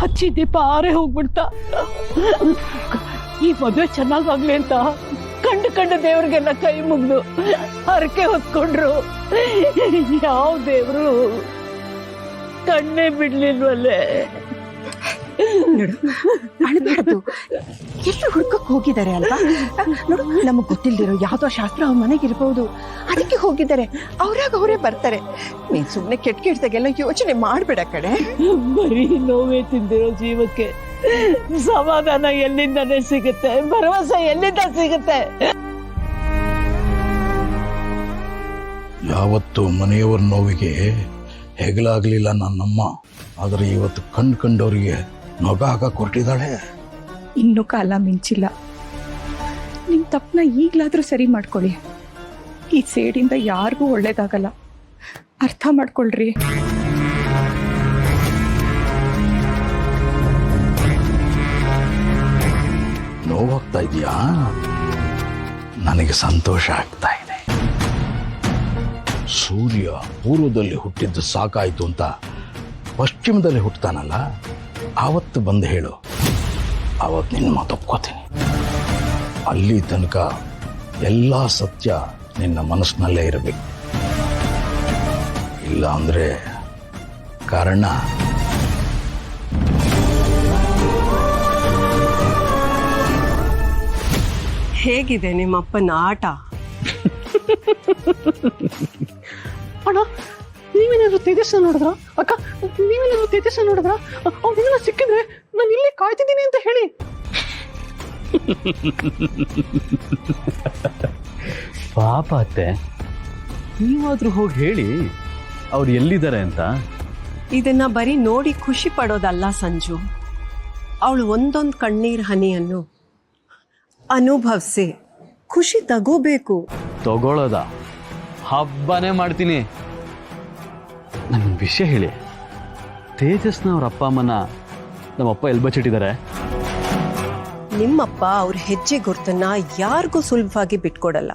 ಹಚ್ಚಿ ದೀಪ ಆರೇ ಹೋಗ್ಬಿಡ್ತಾ. ಈ ಮದುವೆ ಚೆನ್ನಾಗಾಗ್ಲಿ ಅಂತ ಕಂಡು ದೇವ್ರಿಗೆಲ್ಲ ಕೈ ಮುಗ್ದು ಹರಕೆ ಹೊತ್ಕೊಂಡ್ರು. ಯಾವ ದೇವ್ರು ಕಣ್ಣೇ ಬಿಡ್ಲಿಲ್ವಲ್ಲೇ. ನೋಡು, ಅಳಬಾರ್ದು. ಎಷ್ಟು ಹುಡ್ಕಕ್ ಹೋಗಿದ್ದಾರೆ ಅಲ್ವಾ? ನೋಡು, ನಮಗ್ ಗೊತ್ತಿಲ್ದಿರೋ ಯಾವ್ದೋ ಶಾಸ್ತ್ರ ಅವ್ರ ಮನೆಗಿರ್ಬಹುದು, ಅದಕ್ಕೆ ಹೋಗಿದ್ದಾರೆ. ಅವ್ರಾಗ ಅವರೇ ಬರ್ತಾರೆ. ನೀನ್ ಸುಮ್ನೆ ಕೆಟ್ಟ ಯೋಚನೆ ಮಾಡ್ಬೇಡ ಕಡೆ. ಬರೀ ನೋವೇ ತಿಂದಿರೋ ಜೀವಕ್ಕೆ ಸಮಾಧಾನ ಎಲ್ಲಿಂದನೇ ಸಿಗುತ್ತೆ? ಭರವಸೆ ಎಲ್ಲಿಂದ ಸಿಗುತ್ತೆ? ಯಾವತ್ತು ಮನೆಯವರ ನೋವಿಗೆ ಹೆಗಲಾಗ್ಲಿಲ್ಲ ನನ್ನಮ್ಮ. ಆದ್ರೆ ಇವತ್ತು ಕಂಡವರಿಗೆ ನೊಗ ಹಾಕಕ್ ಹೊರಟಿದ್ದಾಳೆ. ಇನ್ನೂ ಕಾಲ ಮಿಂಚಿಲ್ಲ. ನಿಮ್ ತಪ್ಪನ ಈಗ್ಲಾದ್ರೂ ಸರಿ ಮಾಡ್ಕೊಳ್ಳಿ. ಈ ಸೇಡಿಂದ ಯಾರಿಗೂ ಒಳ್ಳೇದಾಗಲ್ಲ, ಅರ್ಥ ಮಾಡ್ಕೊಳ್ರಿ. ನೋವಾಗ್ತಾ ಇದೆಯಾ? ನನಗೆ ಸಂತೋಷ ಆಗ್ತಾ ಇದೆ. ಸೂರ್ಯ ಪೂರ್ವದಲ್ಲಿ ಹುಟ್ಟಿದ್ದು ಸಾಕಾಯ್ತು ಅಂತ ಪಶ್ಚಿಮದಲ್ಲಿ ಹುಟ್ಟತಾನಲ್ಲ, ಆವತ್ತು ಬಂದು ಹೇಳು. ಆವತ್ತು ನಿನ್ನ ಮಾತು ಒಪ್ಕೋತೀನಿ. ಅಲ್ಲಿ ತನಕ ಎಲ್ಲ ಸತ್ಯ ನಿನ್ನ ಮನಸ್ಸಿನಲ್ಲೇ ಇರಬೇಕು. ಇಲ್ಲ ಅಂದ್ರೆ ಕಾರಣ ಹೇಗಿದೆ ನಿಮ್ಮಪ್ಪನ ಆಟ? ಅಣ್ಣ, ನೀವೇನಾದ್ರು ತೇಜಸ್ನ ನೋಡಿದ್ರ? ಅಕ್ಕ, ನೀವೇನಾದ್ರು ತೇಜಸ್ನ ನೋಡಿದ್ರ? ಅವ್ನಿಗೆಲ್ಲ ಸಿಕ್ಕಿದ್ರೆ ನಾನು ಇಲ್ಲೇ ಕಾಯ್ತಿದ್ದೀನಿ ಅಂತ ಹೇಳಿ. ಪಾಪ ಅತ್ತೆ, ನೀವಾದ್ರೂ ಹೋಗಿ ಹೇಳಿ ಅವ್ರು ಎಲ್ಲಿದ್ದಾರೆ ಅಂತ. ಇದನ್ನ ಬರೀ ನೋಡಿ ಖುಷಿ ಪಡೋದಲ್ಲ ಸಂಜು. ಅವಳು ಒಂದೊಂದು ಕಣ್ಣೀರ್ ಹನಿಯನ್ನು ಅನುಭವಿಸಿ ಖುಷಿ ತಗೋಬೇಕು. ತಗೊಳ್ಳೋದ ಹಬ್ಬನೇ ಮಾಡ್ತೀನಿ. ನನ್ನೊಂದು ವಿಷಯ ಹೇಳಿ, ತೇಜಸ್ನ ಅವ್ರ ಅಪ್ಪ ಅಮ್ಮನ ನಮ್ಮಪ್ಪ ಎಲ್ಲಿ ಬಚ್ಚಿಟ್ಟಿದ್ದಾರೆ? ನಿಮ್ಮಪ್ಪ ಅವ್ರ ಹೆಜ್ಜೆ ಗುರ್ತನ್ನ ಯಾರಿಗೂ ಸುಲಭವಾಗಿ ಬಿಟ್ಕೊಡಲ್ಲ.